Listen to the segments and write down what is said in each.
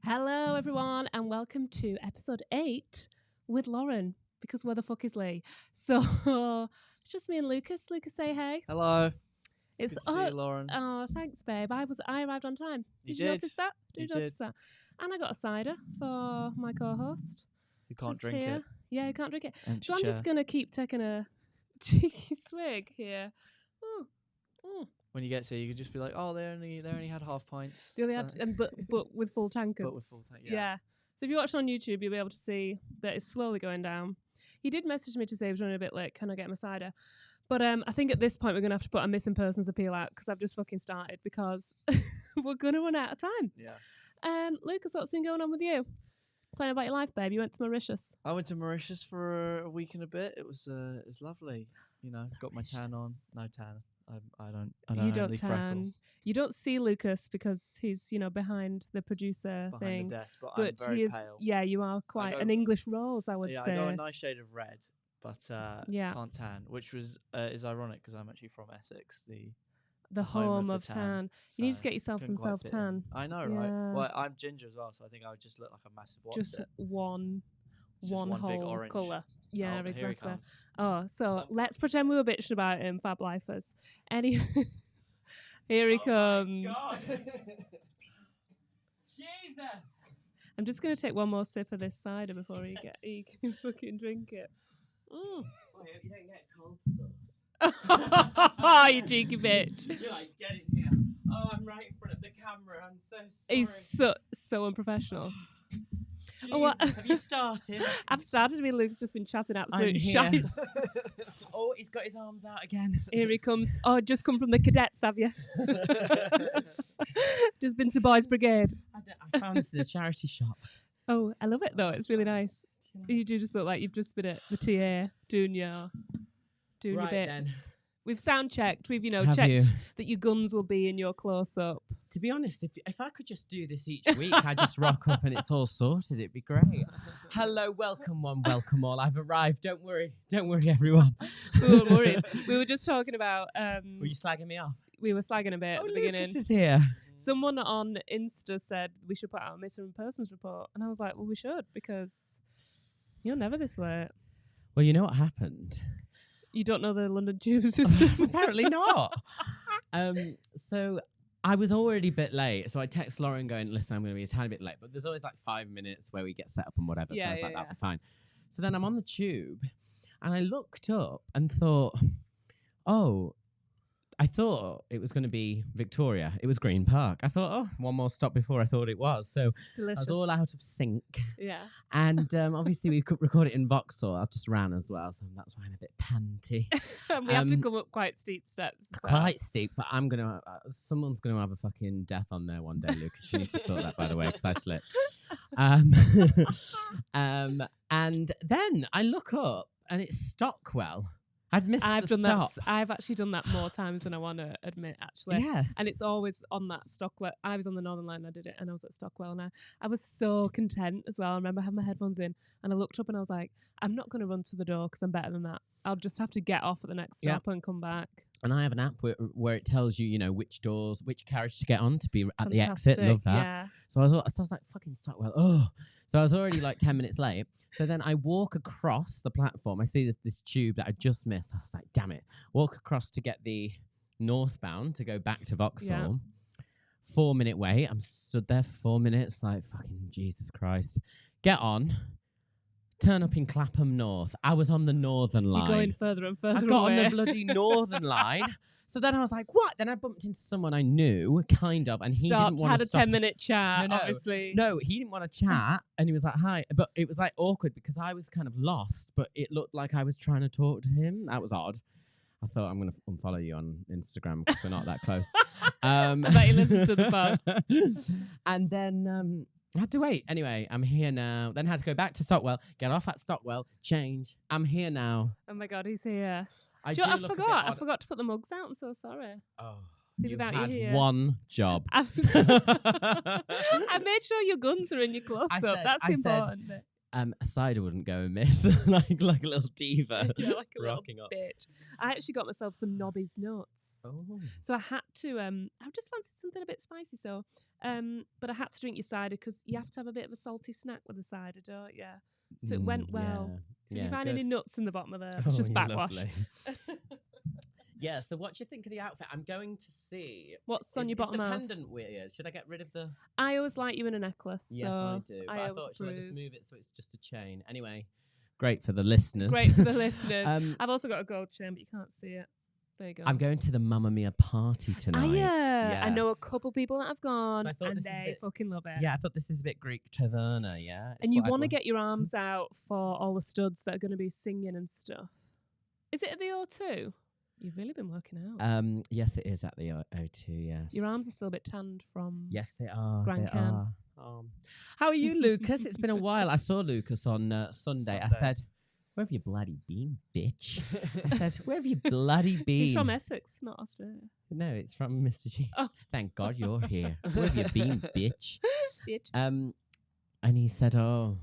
Hello, everyone, and welcome to episode 8 with Lauren, because where the fuck is Lee? So it's just me and Lucas. Lucas, say hey. Hello. It's good to see you, Lauren. Oh, thanks, babe. I arrived on time. Did you notice that? Did you notice that? And I got a cider for my co-host. You can't drink it. Yeah, you can't drink it. Empty So I'm chair. just gonna keep taking a cheeky swig here. When you get to, you could just be like, "Oh, they only had half pints." They only had, but with full tankards. But with full tank, yeah. So if you watch it on YouTube, you'll be able to see that it's slowly going down. He did message me to say he was running a bit late. Can I get him a cider? But I think at this point we're going to have to put a missing persons appeal out because I've just fucking started because we're going to run out of time. Yeah. Lucas, what's been going on with you? Tell me about your life, babe. You went to Mauritius. I went to Mauritius for a week and a bit. It was lovely. You know, got my tan on. No tan. I don't. You don't really tan. freckle. You don't see Lucas because he's behind the producer Behind thing. the desk, but I'm very he is. pale. Yeah, you are quite an English rose, I would say. I go a nice shade of red, but can't tan, which is ironic because I'm actually from Essex, the home of the tan. So you need to get yourself some self-tan. I know, yeah. right? Well, I'm ginger as well, so I think I would just look like a massive one. Just one big whole orange colour. Yeah, Here he exactly. comes. Oh, so let's pretend we were bitching about him, Fab Lifers. Anyway, here he comes. My God. Jesus! I'm just going to take one more sip of this cider before he can fucking drink it. I hope you don't get cold sauce. Oh, you cheeky bitch. You're like, get in here. Oh, I'm right in front of the camera. I'm so sorry. He's so unprofessional. Jesus, Oh, what? have you started? I've started. Me and Luke's just been chatting absolute shite. Oh, he's got his arms out again. Here he comes. Oh, just come from the cadets, have you? Just been to Boys Brigade. I found this in a charity shop. Oh, I love it though. It's really nice. You do just look like you've just been at the TA doing your bits. Then. We've sound checked. We've Have checked you? that your guns will be in your close up. To be honest, if I could just do this each week, I'd just rock up and it's all sorted. It'd be great. Hello, welcome one, welcome all. I've arrived. Don't worry, everyone. We were worried. We were just talking about. Were you slagging me off? We were slagging a bit at the beginning. Lucas is here. Someone on Insta said we should put out a missing persons report, and I was like, well, we should because you're never this late. Well, you know what happened? You don't know the London tube system? Apparently not. So I was already a bit late. So I text Lauren going, listen, I'm going to be a tiny bit late. But there's always like 5 minutes where we get set up and whatever. Yeah, so I was like, that'll be fine. So then I'm on the tube and I looked up and thought, I thought it was going to be Victoria. It was Green Park. I thought, one more stop before I thought it was. So Delicious. I was all out of sync. Yeah. And obviously we could record it in Vauxhall. I just ran as well. So that's why I'm a bit panty. And we have to come up quite steep steps. So. Quite steep, but I'm going to... someone's going to have a fucking death on there one day, Lucas. You need to sort that, by the way, because I slipped. And then I look up and it's Stockwell. I've missed the stop. I've actually done that more times than I want to admit, actually. Yeah. And it's always on that Stockwell. I was on the Northern Line, I did it, and I was at Stockwell, and I was so content as well. I remember having my headphones in, and I looked up and I was like, I'm not going to run to the door because I'm better than that. I'll just have to get off at the next stop and come back. And I have an app where it tells you, which carriage to get on to be at the exit. Love that. Yeah. So I was like, fucking Stockwell. So I was already like 10 minutes late. So then I walk across the platform. I see this tube that I just missed. I was like, damn it. Walk across to get the northbound to go back to Vauxhall. 4-minute wait. I'm stood there for 4 minutes. Like, fucking Jesus Christ. Get on. Turn up in Clapham North. I was on the Northern Line. You're going further and further I got away. on the bloody Northern Line. So then I was like, what? Then I bumped into someone I knew, kind of, and he didn't want to stop. Had a 10-minute chat, No. obviously. No, he didn't want to chat, and he was like, hi. But it was like awkward because I was kind of lost, but it looked like I was trying to talk to him. That was odd. I thought I'm going to unfollow you on Instagram because we're not that close. I bet he listens to the pod. And then... I had to wait. Anyway, I'm here now. Then had to go back to Stockwell, get off at Stockwell, change. I'm here now. Oh my God, he's here. I forgot to put the mugs out. I'm so sorry. Oh, See, you without had you here. one job. I made sure your guns are in your clothes up. That's the important bit. A cider wouldn't go amiss, like a little diva. Yeah, like a little rocking up. bitch. I actually got myself some Nobby's nuts. Oh. So I had to, I just fancied something a bit spicy. So, but I had to drink your cider because you have to have a bit of a salty snack with the cider, don't you? So it went well. Yeah. So if you find any nuts in the bottom of there, Oh, it's just yeah, backwash. lovely. Yeah, so what do you think of the outfit? I'm going to see. What's on your bottom Is the half? pendant weird? Should I get rid of the... I always like you in a necklace. Yes, so I do. But I always thought, should I just approve. move it so it's just a chain? Anyway, great for the listeners. Great for the listeners. I've also got a gold chain, but you can't see it. There you go. I'm going to the Mamma Mia party tonight. I know a Yes. couple people that have gone, So I thought and this is a they bit- fucking love it. Yeah, I thought this is a bit Greek taverna, yeah? And you want to get your arms out for all the studs that are going to be singing and stuff. Is it at the O2? You've really been working out. Yes, it is at the O2, yes. Your arms are still a bit tanned from... Yes, they are. Grand they Can. are. How are you, Lucas? It's been a while. I saw Lucas on Sunday. I said, where have you bloody been, bitch? I said, where have you bloody been? He's from Essex, not Australia. No, it's from Mr. G. Oh. Thank God you're here. Where have you been, bitch? Bitch. And he said, oh,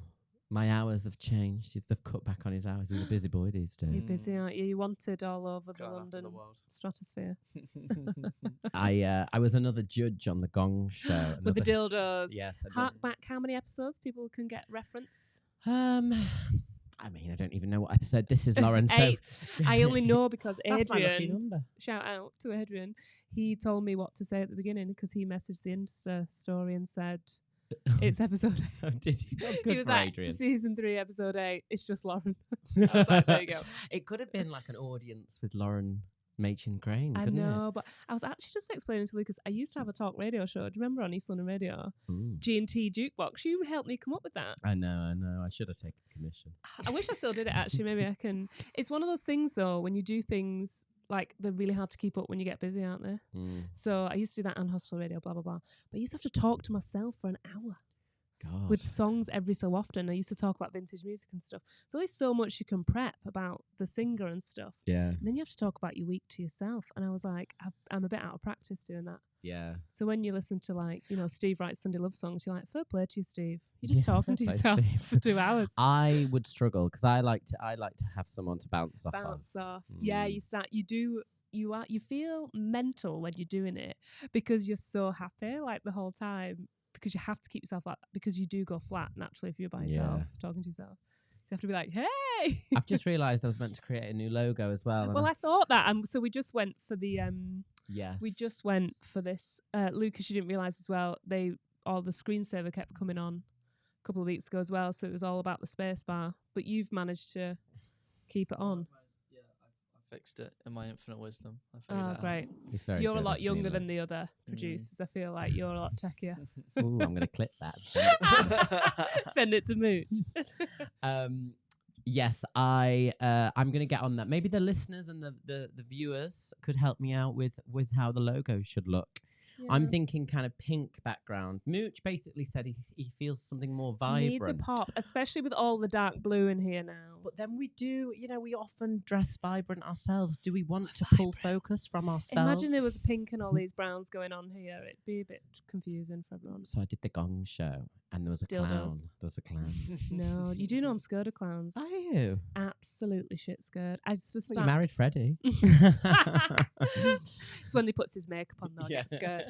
my hours have changed. They've cut back on his hours. He's a busy boy these days. You're busy, aren't you? You're wanted all over the Going up in London the world. stratosphere. I was another judge on the Gong Show. and With the there was dildos. Yes. Hark back how many episodes people can get reference? I mean, I don't even know what episode this is, Lauren. 8. So I only know because That's my lucky Adrian, number. shout out to Adrian, he told me what to say at the beginning because he messaged the Insta story and said, it's episode 8. Did you? Oh, He good was for like, Adrian. season 3, episode 8. It's just Lauren. I was like, there you go. It could have been like an audience with Lauren Machin Crane, I couldn't know, but I was actually just explaining to Lucas, I used to have a talk radio show. Do you remember on East London Radio? it? Ooh. G&T Jukebox. You helped me come up with that. I know. I should have taken commission. I wish I still did it, actually. Maybe I can. It's one of those things, though, when you do things, like, they're really hard to keep up when you get busy, aren't they? Mm. So I used to do that on hospital radio, blah, blah, blah. But I used to have to talk to myself for an hour. God. With songs every so often. I used to talk about vintage music and stuff. So there's so much you can prep about the singer and stuff. Yeah. And then you have to talk about your week to yourself. And I was like, I'm a bit out of practice doing that. Yeah. So when you listen to, like, you know, Steve writes Sunday love songs, you're like, fair play to you, Steve. You're just Yeah, talking to fair play, yourself Steve. for 2 hours. I would struggle because I like to have someone to bounce off. Bounce off. Yeah, Mm. you feel mental when you're doing it because you're so happy, like, the whole time. Because you have to keep yourself like, because you do go flat naturally if you're by yourself, talking to yourself. So you have to be like, hey. I've just realised I was meant to create a new logo as well. Well, I thought that. So we just went for the yes. we just went for this. Lucas, you didn't realise as well, all the screensaver kept coming on a couple of weeks ago as well. So it was all about the space bar. But you've managed to keep it on. Yeah, I fixed it in my infinite wisdom. I figured it out. Great. It's very You're a good, lot isn't he, younger Luke? than the other producers. I feel like you're a lot techier. Ooh, I'm going to clip that. Send it to Mooch. Yes, I'm going to get on that. Maybe the listeners and the viewers could help me out with how the logo should look. I'm Yeah. thinking kind of pink background. Mooch basically said he feels something more vibrant. Needs a pop, especially with all the dark blue in here now. But then we often dress vibrant ourselves. Do we want to pull focus from ourselves? Imagine there was pink and all these browns going on here. It'd be a bit confusing for everyone. So I did the Gong Show, and there was a Still clown. does. There was a clown. No, you do know I'm scared of clowns. Are you? Absolutely shit scared. I just Well, you married Freddie. It's when he puts his makeup on though, I get scared.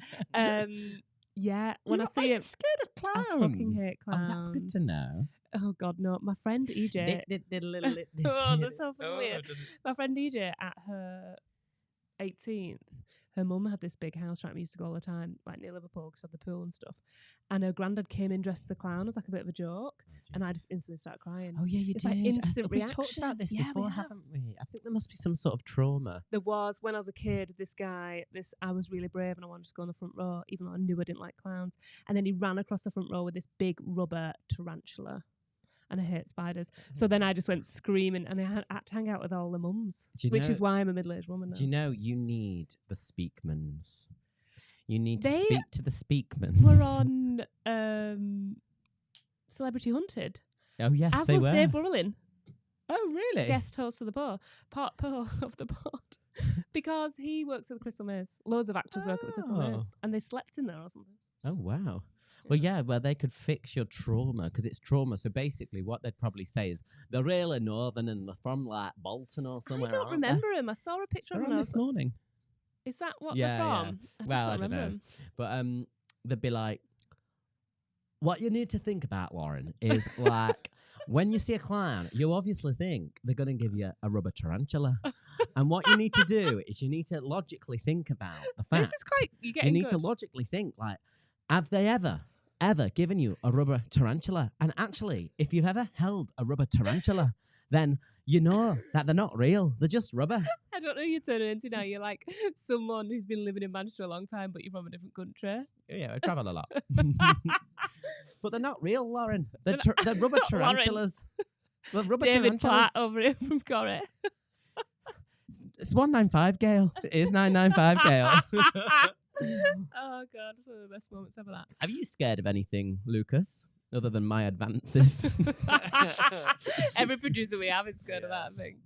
Yeah, when I You're see not him, scared of clowns. I fucking hate Oh, that's good to clowns. know. Oh God, no! My friend EJ. Oh, that's so fucking weird. My friend EJ at her 18th, her mum had this big house, right? We used to go all the time, like near Liverpool, because had the pool and stuff. And her granddad came in dressed as a clown as like a bit of a joke, and I just instantly started crying. Oh yeah, you It's did. like instant We've talked reaction. about this Yeah, we before, have. haven't we? I think there must be some sort of trauma. There was, when I was a kid, I was really brave and I wanted to go on the front row, even though I knew I didn't like clowns. And then he ran across the front row with this big rubber tarantula. And I hate spiders. So then I just went screaming and I had to hang out with all the mums, Do you which know- is why I'm a middle-aged woman now. Do you know you need the Speakmans? You need to They speak to the Speakmans. We're on Celebrity Hunted. Oh yes, As they was were. Dave Burlin, Oh really? guest host of the pod of the pod. Because he works at the Crystal Maze. Loads of actors work at the Crystal Oh. Maze. And they slept in there or something. Oh, wow. Well, yeah, well, they could fix your trauma because it's trauma. So basically, what they'd probably say is they're really northern and they're from like Bolton or somewhere. I don't aren't they? remember him. I saw a picture They're of on him. this morning. Is that what Yeah, they're yeah. from? I just Well, don't I don't remember know. him. But they'd be like, what you need to think about, Lauren, is like when you see a clown, you obviously think they're going to give you a rubber tarantula. And what you need to do is you need to logically think about the fact. This is quite. You're You getting need good. to logically think like, have they ever given you a rubber tarantula? And actually, if you've ever held a rubber tarantula, then you know that they're not real. They're just rubber. I don't know who you're turning into now. You're like someone who's been living in Manchester a long time, but you're from a different country. Yeah, I travel a lot. But they're not real, Lauren. They're rubber Lauren. tarantulas. They're rubber David tarantulas. Platt over here from Corrie. It's 195, Gail. It is 995, Gail. Oh God, it's one of the best moments ever. That. Are you scared of anything, Lucas, other than my advances? Every producer we have is scared of that. I think.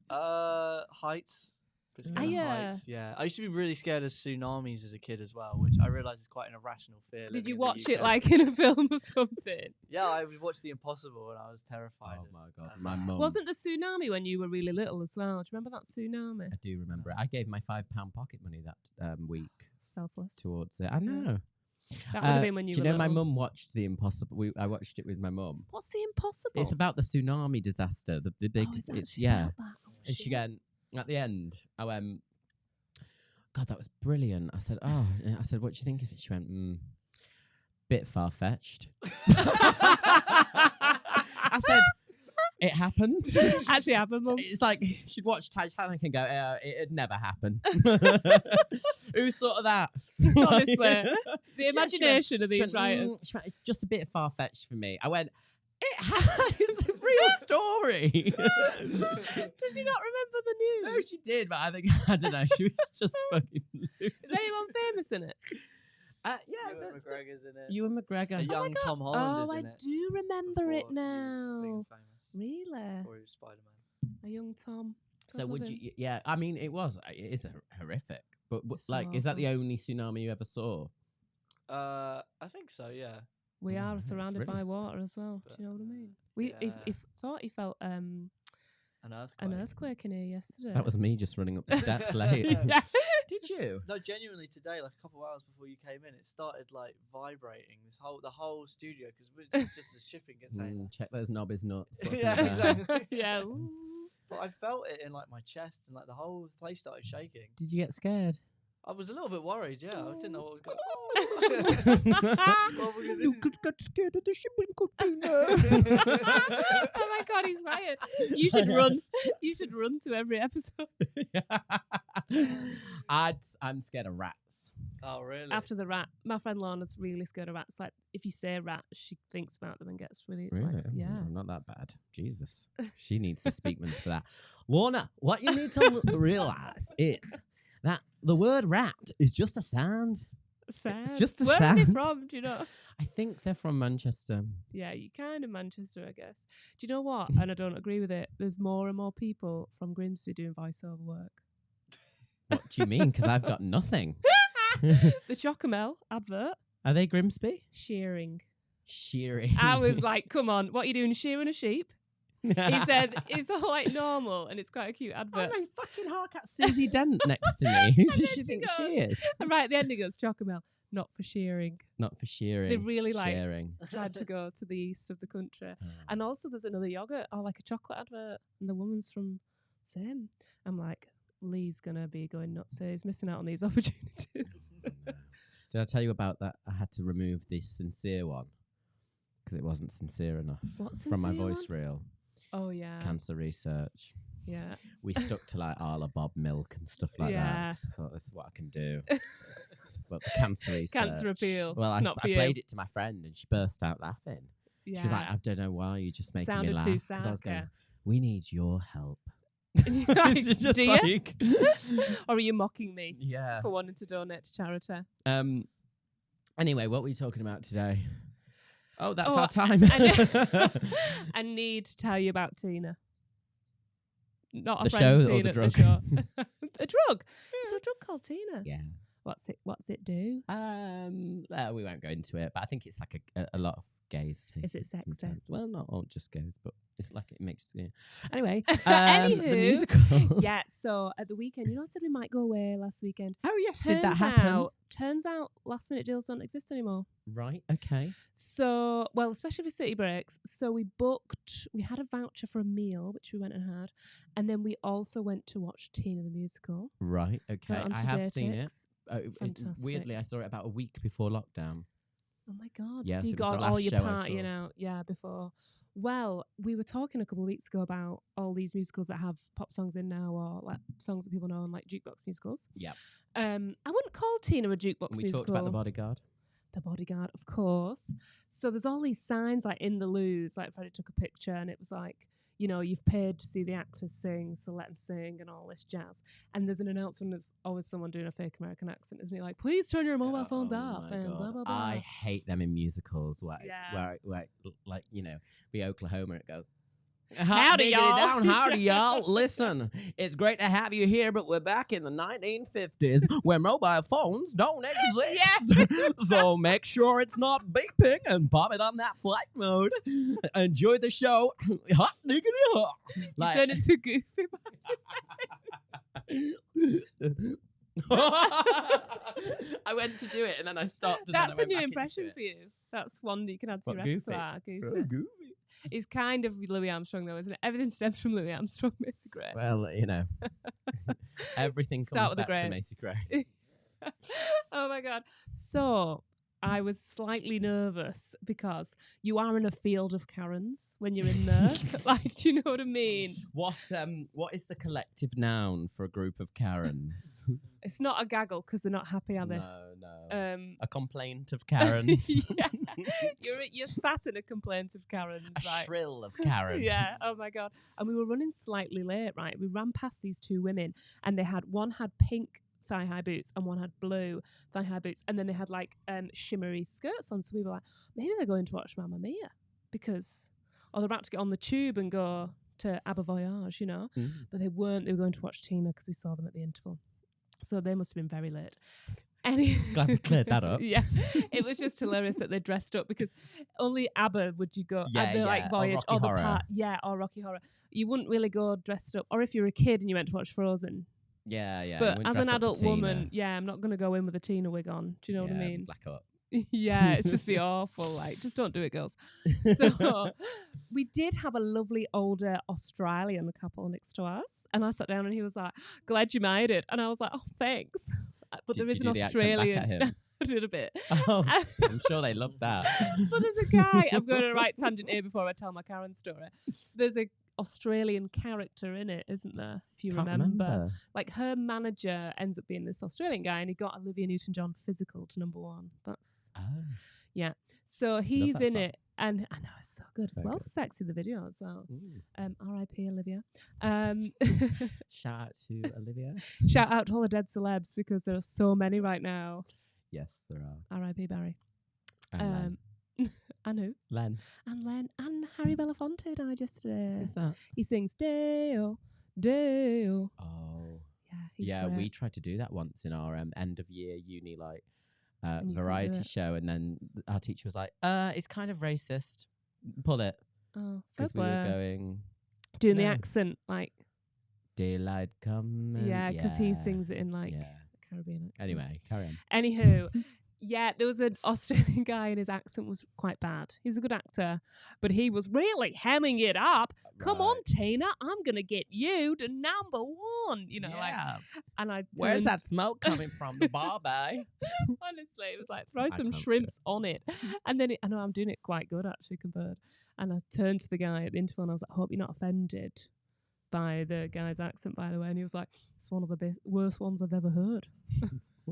Heights. Bit scared of yeah. heights. Yeah. I used to be really scared of tsunamis as a kid as well, which I realise is quite an irrational fear. Did living you in the watch it UK. like in a film or something? Yeah, I watched The Impossible and I was terrified. Oh of- my God, and my that. mum. Wasn't the tsunami when you were really little as well? Do you remember that tsunami? I do remember it. I gave my £5 pocket money that week Selfless. towards it. I know. That would have been when you do were you know my little. mum watched The Impossible? I watched it with my mum. What's the impossible? It's about the tsunami disaster. The big. Oh, is it it's actually yeah. about that? Oh, And she shit. went at the end. I went, God, that was brilliant. I said, oh, I said, what do you think of it? She went, bit far fetched. I said, it happened. Actually happened, Mum. It's like she'd watch Titanic and go, it'd never happen. Who thought of that? Honestly, the she went- imagination of She these went, writers. she went, it's just a bit far fetched for me. I went, it's a real story. Does she not remember the news? No, she did, but I think I don't know. She was just fucking. Is anyone famous in it? Yeah, Ewan McGregor's in it. Ewan McGregor. A young Tom Holland Oh, is in I it. do remember it before he was big now. and famous. Really? Before he was Spider-Man. A young Tom. So God, would love you? him. Yeah, I mean, it is horrific. But It's like, is that the awful. only tsunami you ever saw? I think so, yeah. We Oh, are that's surrounded really- by water as well. Do you know what I mean? We Yeah. thought he felt An earthquake. an earthquake in here yesterday. That was me just running up the steps late. Yeah. Did you? No, genuinely today, like a couple of hours before you came in, it started like vibrating. The whole studio because it's just a shipping container. Check those knobbies nuts. What's Yeah, in there? exactly. Yeah. But I felt it in like my chest and like the whole place started shaking. Did you get scared? I was a little bit worried. Yeah, I didn't know what was going on. Well, because this is- got scared of the shipping container. Oh my God, he's right. You should run. You should run to every episode. I'm scared of rats. Oh really? After the rat, my friend Lorna's really scared of rats. Like, if you say rat, she thinks about them and gets really, Really? like, yeah. Oh, not that bad. Jesus. She needs the speakments for that. Lorna, what you need to realise is that the word rat is just a sound. Sad. just a Where are they sound. from? Do you know? I think they're from Manchester. Yeah, you kind of Manchester, I guess. Do you know what? And I don't agree with it. There's more and more people from Grimsby doing voiceover work. What do you mean? Because I've got nothing. The Chocomel advert, Are they Grimsby? shearing. Shearing. I was like, come on, what are you doing, shearing a sheep? He says it's all like normal and it's quite a cute Oh advert. my fucking hark at Susie Dent next to me. Who does then she she think she goes- is? And right at the end he goes, Chocomel, not for shearing. Not for shearing. They really like shearing. tried to go to the east of the country. Oh. And also there's another yogurt or like a chocolate advert and the woman's from same. I'm like, Lee's gonna be going nuts here. He's missing out on these opportunities. Did I tell you about that? I had to remove the sincere one because it wasn't sincere enough What's from my sincere voice one? reel. Oh yeah. Cancer research. Yeah. We stuck to like Arla Bob milk and stuff like Yeah. that. 'cause I thought this is what I can do. But the cancer research. Cancer appeal. Well, It's not for I you. played it to my friend and she burst out laughing. Yeah. She was like, I don't know why you're just making Sounded me laugh. too Because I was sad, going, yeah. we need your help. And you're like, It's just do you? like, Or are you mocking me yeah. for wanting to donate to charity? Anyway, what were we talking about today? Oh, that's Oh, our time. I need to tell you about Tina. Not The a friend show or Tina, the drug? show. A drug. It's a drug called Tina. Yeah. What's it do? We won't go into it, but I think it's like a lot of gays. Is it sexy? Sometimes. Well, not all just gays, but it's like it makes. Yeah. Anyway, Anywho, the musical. Yeah. So at the weekend, I said we might go away last weekend. Oh yes, did that happen? Turns out last minute deals don't exist anymore. Right. Okay. So, well, especially for city breaks. So we had a voucher for a meal, which we went and had. And then we also went to watch Tina the musical. Right. Okay. I have seen it. Weirdly, I saw it about a week before lockdown. Oh my God. Yes, so you it was got the all last your show I partying out. Yeah, before. Well, we were talking a couple of weeks ago about all these musicals that have pop songs in now, or like songs that people know, and like jukebox musicals. Yep. I wouldn't call Tina a jukebox musical. We talked about The Bodyguard. The Bodyguard, of course. So there's all these signs like in the loos, like Freddie took a picture and it was like, you've paid to see the actors sing, so let them sing and all this jazz. And there's an announcement, there's always someone doing a fake American accent, isn't he? Like, please turn your mobile phones off and blah, blah, blah. I hate them in musicals where like, be Oklahoma, it goes, howdy, y'all. Howdy, y'all. Listen, it's great to have you here, but we're back in the 1950s where mobile phones don't exist. So make sure it's not beeping and pop it on that flight mode. Enjoy the show. Hot diggity hot. Like, you turn into Goofy. I went to do it and then I stopped. And That's then I a new went back impression into for you. That's one that you can add to your Goofy? repertoire. Goofy. Oh, Goofy. It's kind of Louis Armstrong, though, isn't it? Everything stems from Louis Armstrong, Macy Gray. Well, everything Start comes with back the to Macy Gray. Oh, my God. So I was slightly nervous because you are in a field of Karens when you're in there. Like, do you know what I mean? What is the collective noun for a group of Karens? It's not a gaggle because they're not happy, are they? No. A complaint of Karens. Yeah. You're sat in a complaint of Karens, right? Shrill of Karens. Yeah. Oh my God. And we were running slightly late, right? We ran past these two women, and one had pink thigh-high boots and one had blue thigh-high boots, and then they had like shimmery skirts on. So we were like, maybe they're going to watch Mamma Mia or they're about to get on the tube and go to Abba Voyage, But they weren't. They were going to watch Tina because we saw them at the interval. So they must have been very late. Glad we cleared that up. Yeah, it was just hilarious that they dressed up because only ABBA would you go. Like Voyage or the Horror. or Rocky Horror. You wouldn't really go dressed up, or if you're a kid and you went to watch Frozen. Yeah. But as an adult woman, I'm not going to go in with a Tina wig on. Do you know what I mean? Black up. Yeah, it's just be awful. Like, just don't do it, girls. So we did have a lovely older Australian couple next to us, and I sat down and he was like, "Glad you made it," and I was like, "Oh, thanks." But there is an Australian. I did a bit. Oh, I'm sure they loved that. But there's a guy. I'm going to right tangent here before I tell my Karen story. There's a Australian character in it, isn't there? If you remember. Like her manager ends up being this Australian guy, and he got Olivia Newton-John physical to #1. Yeah. So he's in it, and I know it's so good as well. Good. Sexy the video as well. R.I.P. Olivia. Shout out to Olivia. Shout out to all the dead celebs because there are so many right now. Yes, there are. R.I.P. Barry. And and who? Len. And Len. And Harry Belafonte died yesterday. Who's that? He sings Deo, Deo. Oh. Yeah, we tried to do that once in our end of year uni variety show, and then our teacher was like, it's kind of racist. Pull it. Oh, because we were doing the accent like daylight come. Yeah, because he sings it in like Caribbean accent. Anyway, carry on. Anywho, yeah, there was an Australian guy and his accent was quite bad. He was a good actor, but he was really hemming it up. Right. Come on, Tina, I'm gonna get you to #1. And where's that smoke coming from? The bar, bay? Honestly, it was like throw some shrimps on it, and then I know I'm doing it quite good actually compared. And I turned to the guy at the interval and I was like, I hope you're not offended by the guy's accent, by the way. And he was like, it's one of the worst ones I've ever heard.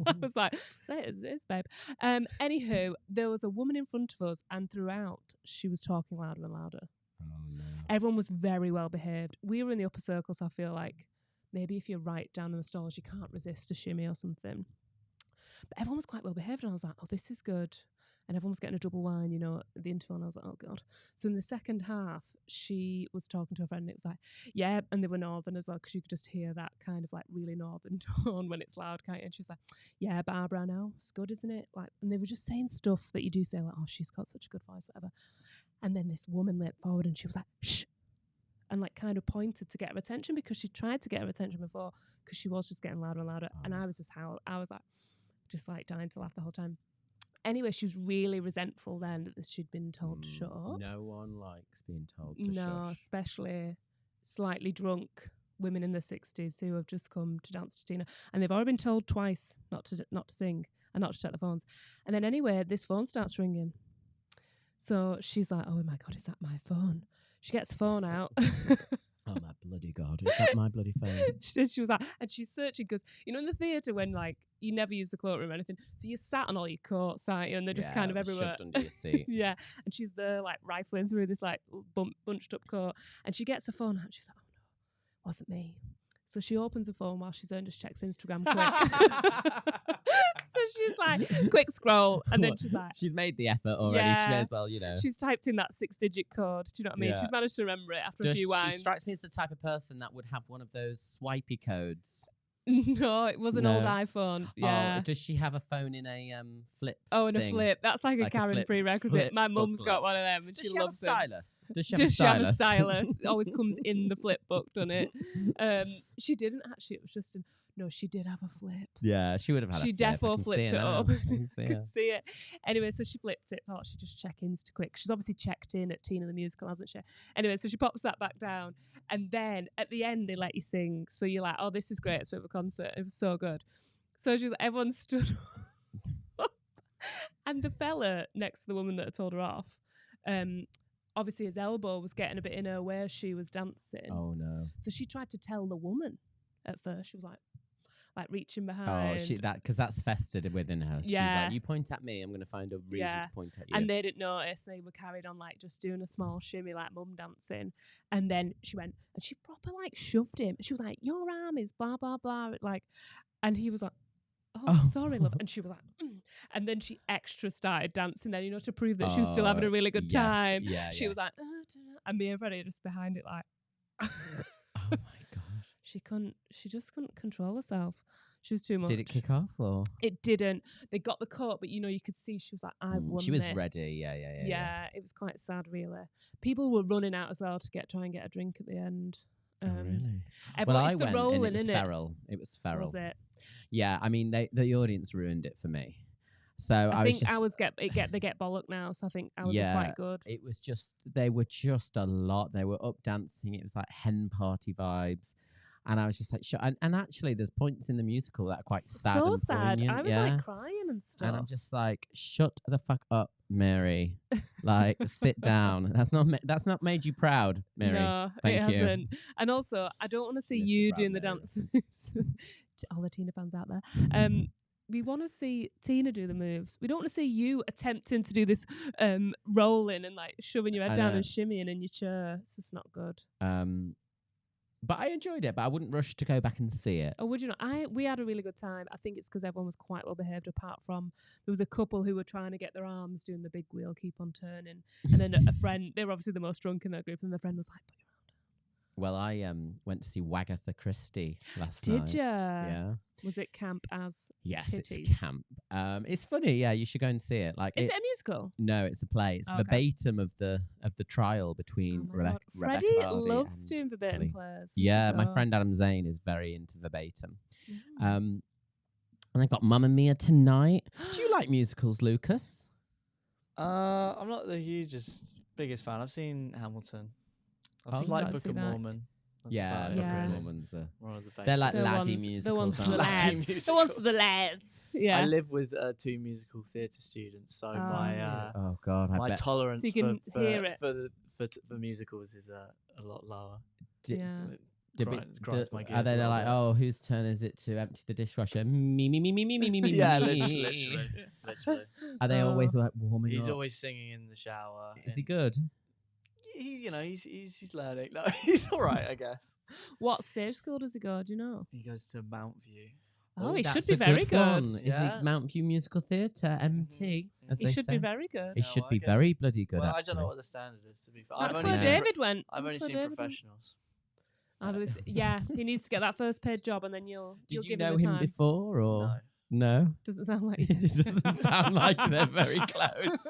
I was like, say it is, babe. Anywho, there was a woman in front of us, and throughout, she was talking louder and louder. Oh, no. Everyone was very well behaved. We were in the upper circle, so I feel like maybe if you're right down in the stalls, you can't resist a shimmy or something. But everyone was quite well behaved, and I was like, oh, this is good. and everyone was getting a double wine, at the interval, and I was like, oh God. So in the second half, she was talking to her friend, and it was like, yeah, and they were northern as well, because you could just hear that kind of like really northern tone when it's loud, can't you? And she was like, yeah, Barbara, I know, it's good, isn't it? Like, and they were just saying stuff that you do say, like, oh, she's got such a good voice, whatever. And then this woman leapt forward, and she was like, shh, and like kind of pointed to get her attention, because she tried to get her attention before, because she was just getting louder and louder. And I was just I was like, just like dying to laugh the whole time. Anyway, she was really resentful then that she'd been told to shut up. No one likes being told to No, shush. especially slightly drunk women in their 60s who have just come to dance to Tina, and they've already been told twice not to sing and not to check the phones. And then anyway, this phone starts ringing. So she's like, oh my God, is that my phone? She gets the phone out. Oh my bloody God, is that my bloody phone? She was like, and she's searching, because in the theatre when like you never use the cloakroom or anything, so you're sat on all your coats, aren't you? And they're just kind of everywhere. Shoved under your seat. Yeah, and she's there like rifling through this like bunched up coat, and she gets her phone out, and she's like, oh no, wasn't me. So she opens her phone while she's there and just checks Instagram quick. So she's like, quick scroll, and then she's like, she's made the effort already. Yeah. She may as well, she's typed in that 6-digit code. Do you know what I mean? Yeah. She's managed to remember it after a few wines. She strikes me as the type of person that would have one of those swipey codes. No, it was an old iPhone. Yeah. Oh, does she have a phone in a flip? Oh, and thing? a flip. That's like a Like a Karen flip prerequisite. My booklet. mum's got one of them, and Does she she have a loves it. stylus? Does she Does she have a stylus? stylus? It always comes in the flip book, doesn't it? She didn't actually. It was just no, she did have a flip. Yeah, she would have had She a flip. I defo can flipped see it her up. now. I can see her. Could see it. Anyway, so she flipped it. Thought she'd just check Insta quick. She's obviously checked in at Tina the Musical, hasn't she? Anyway, so she pops that back down. And then at the end, they let you sing. So you're like, oh, this is great. It's a bit of a concert. It was so good. So she's like, everyone stood up. And the fella next to the woman that had told her off, obviously his elbow was getting a bit in her where she was dancing. Oh, no. So she tried to tell the woman at first. She was like reaching behind. Oh, because that's festered within her. She's Yeah. like, you point at me, I'm going to find a reason Yeah. to point at you. And they didn't notice. They were carried on like just doing a small shimmy like mum dancing. And then she went and she proper like shoved him. She was like, your arm is blah, blah, blah. Like, and he was like, oh, sorry, love. And she was like, and then she extra started dancing then, to prove that she was still having a really good yes. time. Yeah, She was like, and me and Freddie just behind it like, oh my God. she just couldn't control herself. She was too much. Did it kick off or? It didn't. They got the coat, but you could see she was like, I've won. She was this. ready. Yeah. It was quite sad, really. People were running out as well to try and get a drink at the end. Oh, really? Everyone, I it's the went rolling, and it was isn't feral. It was feral. Was it? Yeah, I mean, the audience ruined it for me. So I think was ours they get bollocked now, so I think ours are quite good. It was they were just a lot. They were up dancing. It was like hen party vibes. And I was just like, sure. And actually, there's points in the musical that are quite sad. So and sad. poignant, I was like crying and stuff. And I'm just like, shut the fuck up, Mary. Like, sit down. That's not made you proud, Mary. No, Thank it you. hasn't. And also, I don't want to see Miss the you Proud doing the Mary dance moves. To all the Tina fans out there. We want to see Tina do the moves. We don't want to see you attempting to do this rolling and like shoving your head down and shimmying in your chair. It's just not good. But I enjoyed it, but I wouldn't rush to go back and see it. Oh, would you not? We had a really good time. I think it's because everyone was quite well behaved, apart from there was a couple who were trying to get their arms doing the big wheel, keep on turning. And then a friend, they were obviously the most drunk in their group, and the friend was like, put your arm down. Well, I went to see Wagatha Christie last night. Did ya? Yeah. Was it camp as Yes, titties? it's camp. It's funny. Yeah, you should go and see it. Like, Is it a musical? No, it's a play. It's Okay. verbatim of the trial between Oh my God. Rebecca Freddie Vardy loves and doing verbatim Kelly. plays. We Yeah, should my go. friend Adam Zane is very into verbatim. Mm. And they've got Mamma Mia tonight. Do you like musicals, Lucas? I'm not the biggest fan. I've seen Hamilton. I've Oh, just liked I've Book seen of that. Mormon. That's Yeah, about it, Book of Yeah. really. Mormon's One of the best. they're like The laddie ones- musicals. The ones for the aren't they? Laddie lads. The musical. ones for the lads. Yeah. I live with 2 musical theatre students, so my Oh God, I my bet. tolerance So you can hear it. for musicals is a lot lower. Di- Yeah. It grinds my gears. Are they a little like, bit. oh, whose turn is it to empty the dishwasher? Me. Yeah, me. literally. Are they Oh. always like warming He's up? always singing in the shower. Is he and good? he's learning. No, he's all right, I guess. What stage school does he go? Do you know? He goes to Mount View. Oh, he should that's be a very good. one. Is Yeah. he Mount View Musical Theatre, MT, as He they should say? be very good. He No, should I be guess- very bloody good, Well, I actually. don't know what the standard is, to be fair. That's I've where only seen- David went. I've only That's where seen David went. professionals. Yeah, he needs to get that first paid job, and then you'll Did you give know him the him time. before, or No. no? Doesn't sound like It just doesn't sound like they're very close.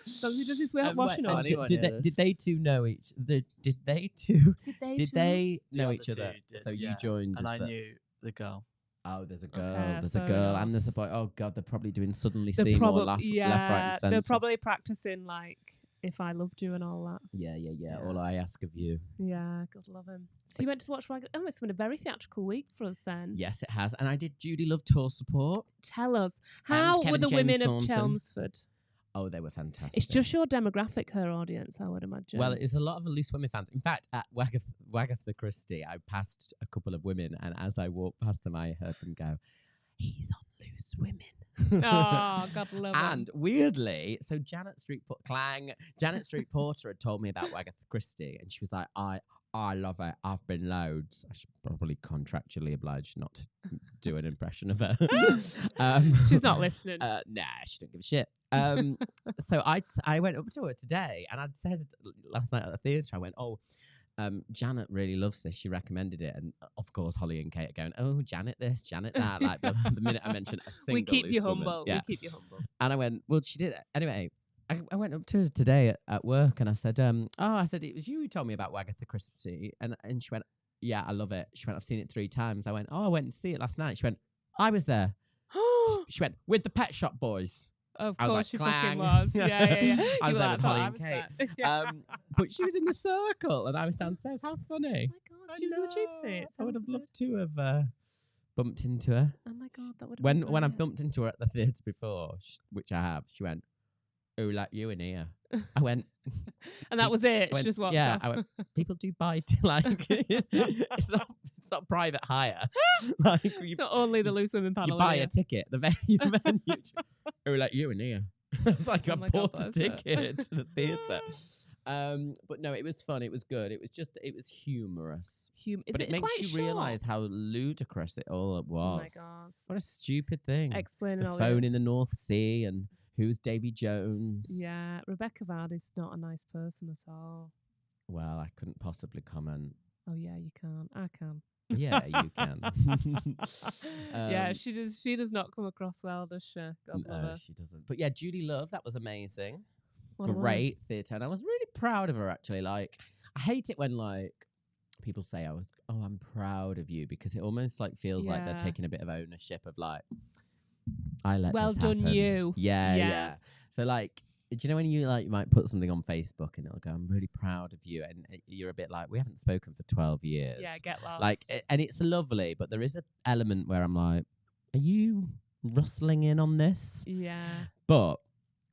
So he does his way Right, washing and up. anyone did hear they this? did they two know each? Did they two? Did They The know other each other? two did, So you yeah. joined, And as I the- knew the girl. Oh, there's a Okay, girl. There's a fair girl, enough. and there's a boy. Oh God, they're probably doing Suddenly They're Seymour probably left, right, and centre. they're probably practicing like If I Loved You and all that. Yeah. Yeah. All I ask of you. Yeah, God love him. So you went to watch Rag. Oh, it's been a very theatrical week for us then. Yes, it has. And I did Judi Love tour support. Tell us, And how were Kevin the James women of Thornton. Chelmsford? Oh, they were fantastic. It's just your demographic, her audience, I would imagine. Well, it's a lot of Loose Women fans. In fact, at Wagatha Christie, I passed a couple of women, and as I walked past them, I heard them go, "He's on Loose Women." Oh, God love him. And weirdly, so Janet Street Porter had told me about Wagatha Christie, and she was like, I love it. I've been loads. I should probably contractually obliged not to do an impression of her. She's not listening. Nah, she don't give a shit. So I went up to her today, and I'd said last night at the theatre, I went, Janet really loves this. She recommended it, and of course Holly and Kate are going, "Oh, Janet this, Janet that." Like the minute I mentioned a single we keep you Loose woman. humble. Yeah. We keep you humble. And I went, well, she did it. Anyway, I went up to her today at work, and I said, I said, it was you who told me about Wagatha Christie. And she went, yeah, I love it. She went, I've seen it 3 times. I went, I went to see it last night. She went, I was there. She went, with the Pet Shop Boys. Of I was course like, she clang. fucking was. Yeah. I You was were there like, with "Thought Holly I and was Kate. there." Yeah. But she was in the circle, and I was downstairs. How funny. Oh my God, she was in the tube seats. I would have How loved to have bumped into her. Oh my God, that would have When been I've great. bumped into her at the theatre before, which I have, she went, "Oh, like you in here." I went, And that was it. I She went, just walked yeah. off. I went, people do buy like it's not private hire. Like you, It's not only the Loose Women panel. you buy here. a ticket. The venue. Oh, like you in here. It's like Oh I my God, bought a that's it. ticket to the theatre. But no, it was fun. It was good. It was humorous. Is But it makes quite you short? realise how ludicrous it all was. Oh my God. What a stupid thing. Explaining The all phone the in the North Sea and who's Davy Jones. Yeah, Rebecca Vardy's not a nice person at all. Well, I couldn't possibly comment. Oh yeah, you can't. I can. Yeah, you can. Yeah, she does not come across well, does she? God love No, her. she doesn't. But yeah, Judi Love, that was amazing. What a woman. Great theatre. And I was really proud of her, actually. Like, I hate it when, like, people say, I'm proud of you, because it almost, like, feels like they're Yeah. taking a bit of ownership of, like, I let Well this done, happen. you. Yeah, Yeah. yeah. So, like, do you know when you, like, you might put something on Facebook and it'll go, I'm really proud of you. And you're a bit like, we haven't spoken for 12 years. Yeah, get lost. Like, and it's lovely, but there is an element where I'm like, are you rustling in on this? yeah. But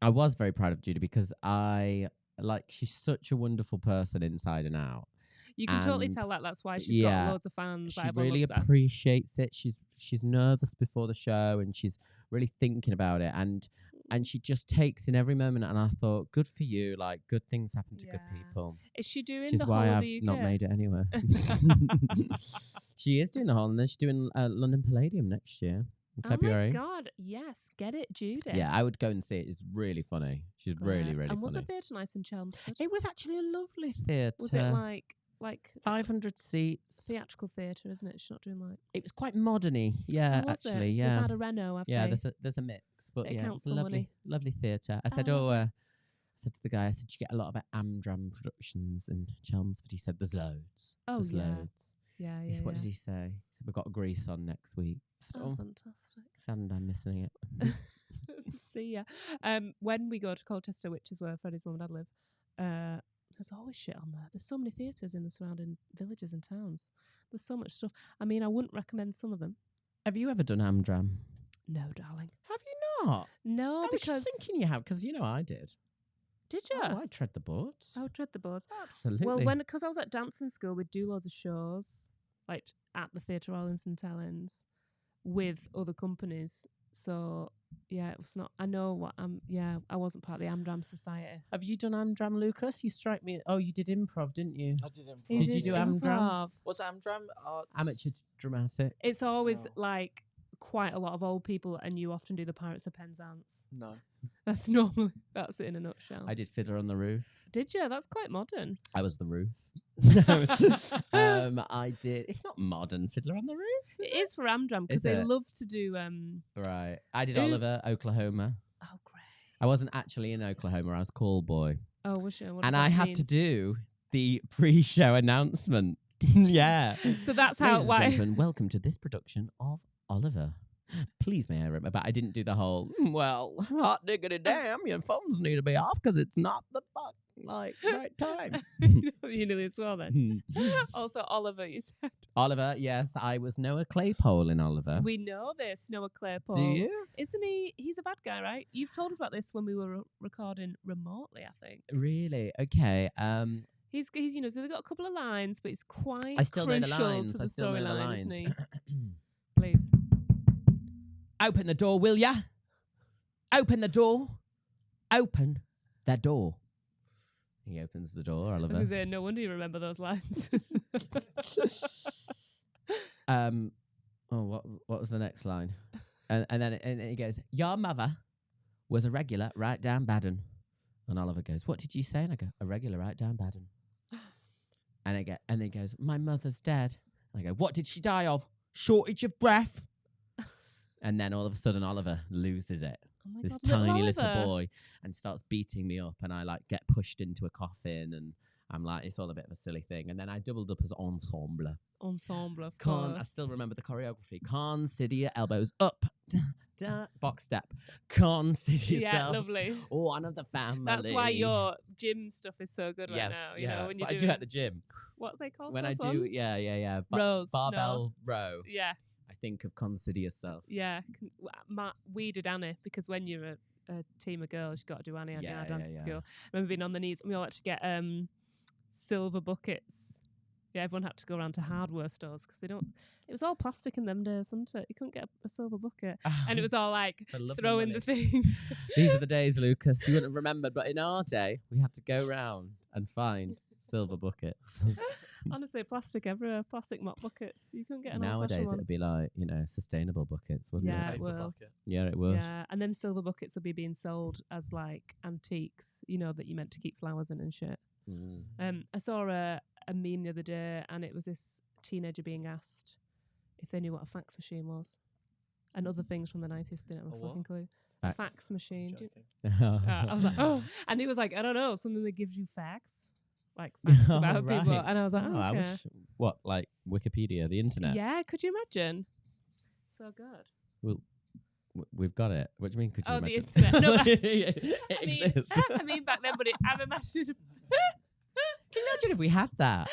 I was very proud of Judi because she's such a wonderful person inside and out. You can totally And tell that. That's why she's got yeah, loads of fans. She like, everyone really loves her. appreciates it. She's nervous before the show, and she's really thinking about it, and she just takes in every moment. And I thought, good for you. Like, good things happen to good Yeah. people. Is she doing Which is the why whole of I've the UK? not made it anywhere. She is doing the whole, and then she's doing London Palladium next year in February. Oh my God, yes. Get it, Judi. Yeah, I would go and see it. It's really funny. She's really, really And was funny. the theatre nice in Chelmsford? It was actually a lovely theatre. Was it like 500 seats? theatrical theatre, isn't it? She's not doing like. It was quite moderny. Yeah, Oh, was it? actually, They've yeah. had a reno, have Yeah, they? there's a mix, but It yeah, counts it's a for lovely, money. lovely theatre. I said, Oh. I said to the guy, I said, you get a lot of Amdram productions in Chelmsford. He said, there's loads. Oh, There's yeah. loads. Yeah, He yeah. said, what did he say? He said, we've got a Grease on next week. I said, Oh, oh, fantastic. sand, I'm missing it. See ya. When we go to Colchester, which is where Freddie's mum and dad live, there's always shit on there. There's so many theatres in the surrounding villages and towns. There's so much stuff. I mean, I wouldn't recommend some of them. Have you ever done Amdram? No, darling. Have you not? No, I was because just thinking you have, because I did. did you? Oh, I tread the boards. I would tread the boards. Absolutely. Well, because I was at dancing school, we'd do loads of shows, like at the Theatre Royal in St Helens, with other companies, So yeah, it was not. I know what I wasn't part of the Amdram Society. Have you done Amdram, Lucas? You strike me. Oh, you did improv, didn't you? I did improv. He Did you did do Amdram? improv. What's Amdram? Arts. Amateur dramatic. It's always No. like quite a lot of old people, and you often do the Pirates of Penzance. No. That's it in a nutshell. I did Fiddler on the Roof. Did you? That's quite modern. I was the roof. I did. It's not modern Fiddler on the Roof. It is for Amdram because Is they it? love to do. Right. I did Who- Oliver, Oklahoma. Oh great. I wasn't actually in Oklahoma. I was call boy, Oh, was you? What and does I that had mean? to do the pre-show announcement. Yeah. So that's how. Ladies and Why? gentlemen, welcome to this production of Oliver. Please may I remember, but I didn't do the whole, well, hot diggity damn, your phones need to be off because it's not the right time. You knew this well then. Also, Oliver, you said. Oliver, yes, I was Noah Claypole in Oliver. We know this, Noah Claypole. Do you? Isn't he? He's a bad guy, right? You've told us about this when we were recording remotely, I think. Really? Okay. He's you know, he's only got a couple of lines, but he's quite I still know the crucial lines. to I the still know the storyline, lines. isn't he? Please. Open the door, will ya? Open the door. Open the door. He opens the door, I was Oliver. gonna say, no wonder you remember those lines. What was the next line? And then he goes, your mother was a regular right down Baden. And Oliver goes, what did you say? And I go, a regular right down Baden. And he goes, my mother's dead. And I go, what did she die of? Shortage of breath. And then all of a sudden Oliver loses it. Oh my This God, tiny little Oliver. boy, and starts beating me up, and I like get pushed into a coffin, and I'm like, it's all a bit of a silly thing. And then I doubled up as ensemble. Ensemble, of I course. still remember the choreography. Consider elbows up, box step. Consider Yeah, yourself lovely. one of the family. That's why your gym stuff is so good yes, right now. You yeah, know, when that's you what I do do at the gym. what are they called? When I those do, ones? yeah. Rows, no. Barbell row. Yeah, I think of consider yourself. yeah. We did Annie because when you're a team of girls, you've got to do Annie on Yeah, our dance yeah, yeah. school. I remember being on the knees, and we all had to get silver buckets. Yeah, everyone had to go around to hardware stores because they don't. It was all plastic in them days, wasn't it? You couldn't get a silver bucket, and it was all like I love my throw in the money. thing. These are the days, Lucas. You wouldn't have remembered, but in our day, we had to go round and find silver buckets. Honestly, plastic everywhere, plastic mop buckets. You couldn't get an old-fashioned Nowadays, one. it'd be like, sustainable buckets, wouldn't Yeah, it? it Paper will. bucket. Yeah, it would. Yeah, and them silver buckets will be being sold as like antiques, that you meant to keep flowers in and shit. Mm. I saw a meme the other day, and it was this teenager being asked if they knew what a fax machine was, and other things from the 90s. They didn't have a A what? fucking clue. Fax. Fax machine. Do you- Joking. I was like, oh, and he was like, I don't know, something that gives you facts, like facts Oh, about people. right. And I was like, Oh, oh, I okay. wish. What, like Wikipedia, the internet? Yeah, could you imagine? So good. We've got it. What do you mean? Could you Oh, the imagine? internet. No, it I mean, exists. I mean back then, but I'm imagining. Can you imagine if we had that?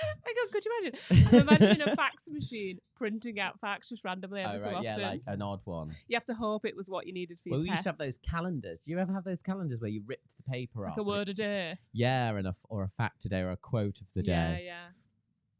Could you imagine? I'm imagining a fax machine printing out facts just randomly every so often. yeah, like an odd one. You have to hope it was what you needed for Well, your we used to have test. those calendars. Do you ever have those calendars where you ripped the paper like off? a and word a it- day. Yeah, and or a fact today or a quote of the Yeah, day. yeah.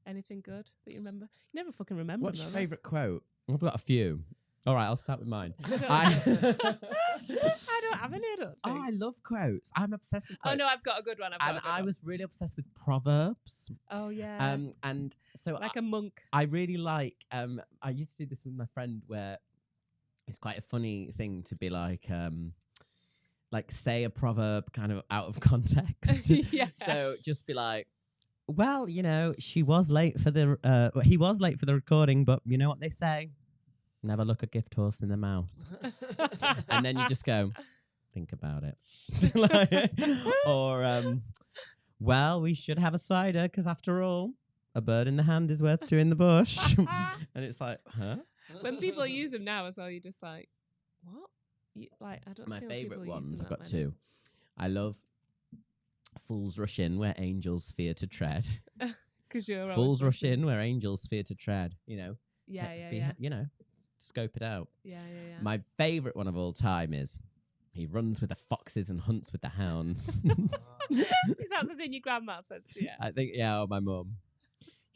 Anything good that you remember? You never fucking remember. What's them, your though, favourite quote? I've got a few. All right, I'll start with mine. that's- I don't have any. I don't Oh, think. I love quotes. I'm obsessed with quotes. Oh no, I've got a good one. And I was really obsessed with Proverbs. Oh yeah. And so Like a monk. I really like. I used to do this with my friend where it's quite a funny thing to be like say a proverb kind of out of context. Yeah. So just be like, well, she was late for the. He was late for the recording, but you know what they say: never look a gift horse in the mouth. And then you just go, think about it. Or, well, we should have a cider because after all, a bird in the hand is worth two in the bush. And it's like, huh? When people use them now as well, you're just like, what? I don't. My feel favourite people use ones, them I've that got many. two. I love fools rush in where angels fear to tread. Because you're always Fools rush rushing. in where angels fear to tread. Yeah, yeah, be- yeah. Scope it out. Yeah, yeah, yeah. My favourite one of all time is he runs with the foxes and hunts with the hounds. Is that something your grandma says to you? I think, yeah, or my mum.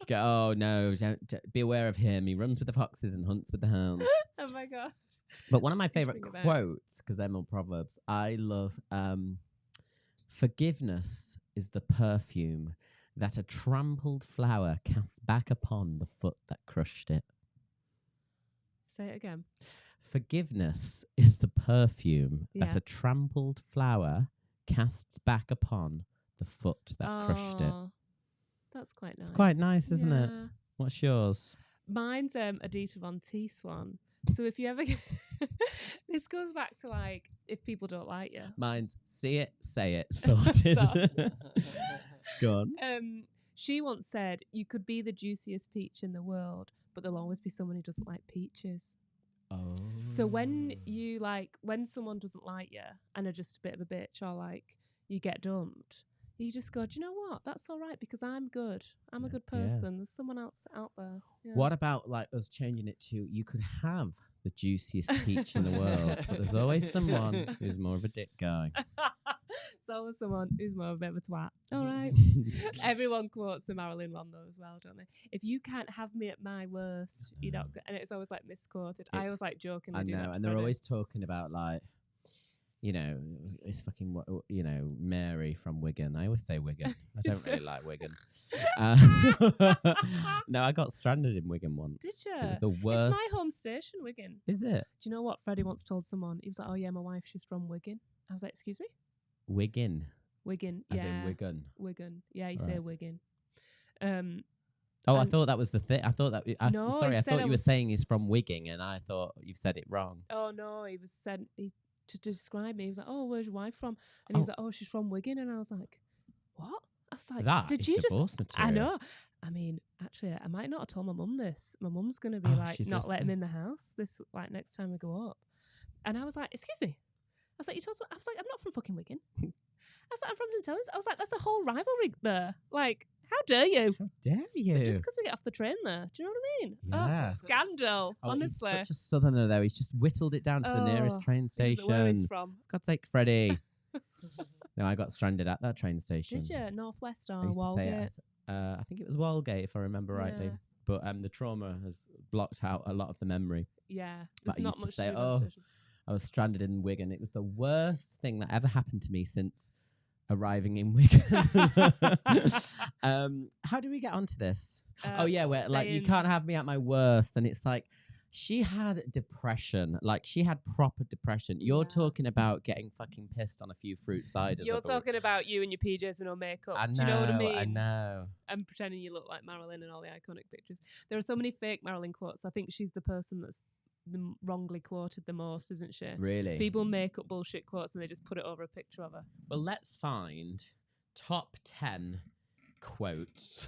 You go, oh no, don't be aware of him. He runs with the foxes and hunts with the hounds. Oh my gosh. But one of my favorite Think about it. quotes, because I'm on Proverbs, I love forgiveness is the perfume that a trampled flower casts back upon the foot that crushed it. Say it again. Forgiveness is the perfume that Yeah. a trampled flower casts back upon the foot that crushed it. Oh, that's quite nice. It's quite nice, isn't it? Yeah. What's yours? Mine's Adita Von Teese one. So if you ever get this goes back to like if people don't like you. Mine's see it, say it, sorted. Go on. She once said you could be the juiciest peach in the world, but there'll always be someone who doesn't like peaches. Oh. So when someone doesn't like you and are just a bit of a bitch or like you get dumped, you just go, do you know what? That's all right because I'm good. I'm a good person. There's someone else out there. Yeah. What about like us changing it to you could have the juiciest peach in the world, but there's always someone who's more of a dick guy. It's always someone who's more of a bit of a twat. All right. Everyone quotes the Marilyn one though as well, don't they? If you can't have me at my worst, you're not good. And it's always like misquoted. I always like joking. I know, and they're always talking about like, you know, it's fucking, you know, Mary from Wigan. I always say Wigan. I don't really like Wigan. No, I got stranded in Wigan once. Did you? It was the worst. It's my home station, Wigan. Is it? Do you know what Freddie once told someone? He was like, "Oh yeah, my wife, she's from Wigan." I was like, "Excuse me." Wigan. Wigan. As Yeah. in Wigan. Wigan. Yeah, you Right. say Wigan. Oh, I thought that was the thing. I thought that. No, sorry, he I said thought I you were was- saying he's from Wigan, and I thought you've said it wrong. Oh no, he was said to describe me. He was like, "Oh, where's your wife from?" And he was like, "Oh, she's from Wigan." And I was like, "What?" I was like, That "Did is you just?" divorce material. I know. I mean, actually, I might not have told my mum this. My mum's gonna be Oh, like, she's not let him listening. in the house this like next time we go up. And I was like, "Excuse me." I was like, "You told?" I was like, "I'm not from fucking Wigan." I was like, "I'm from St Helens." I was like, "That's a whole rivalry there. Like, how dare you?" How dare you? But just because we get off the train there, do you know what I mean? Yeah. Oh, scandal! Oh, honestly. he's such a southerner though. He's just whittled it down to the nearest Oh, train He doesn't know where he's station. from. God's sake, Freddie. No, I got stranded at that train station. Did you? Northwest I or used to say it Walgate? as, I think it was Walgate, if I remember rightly. Yeah. But the trauma has blocked out a lot of the memory. Yeah. But There's I not used to much say, to do on the "Oh, station. I was stranded in Wigan. It was the worst thing that ever happened to me since arriving in Wigan." How do we get onto this? Oh yeah, where like you can't sayings. have me at my worst, and it's like she had depression, like she had proper depression. You're Yeah. talking about getting fucking pissed on a few fruit ciders. You're of a week. talking about you and your PJs with no makeup. I know, Do you know what I mean? I know. And pretending you look like Marilyn and all the iconic pictures. There are so many fake Marilyn quotes. I think she's the person that's wrongly quoted the most, isn't she? Really. People make up bullshit quotes and they just put it over a picture of her. Well, let's find top 10 quotes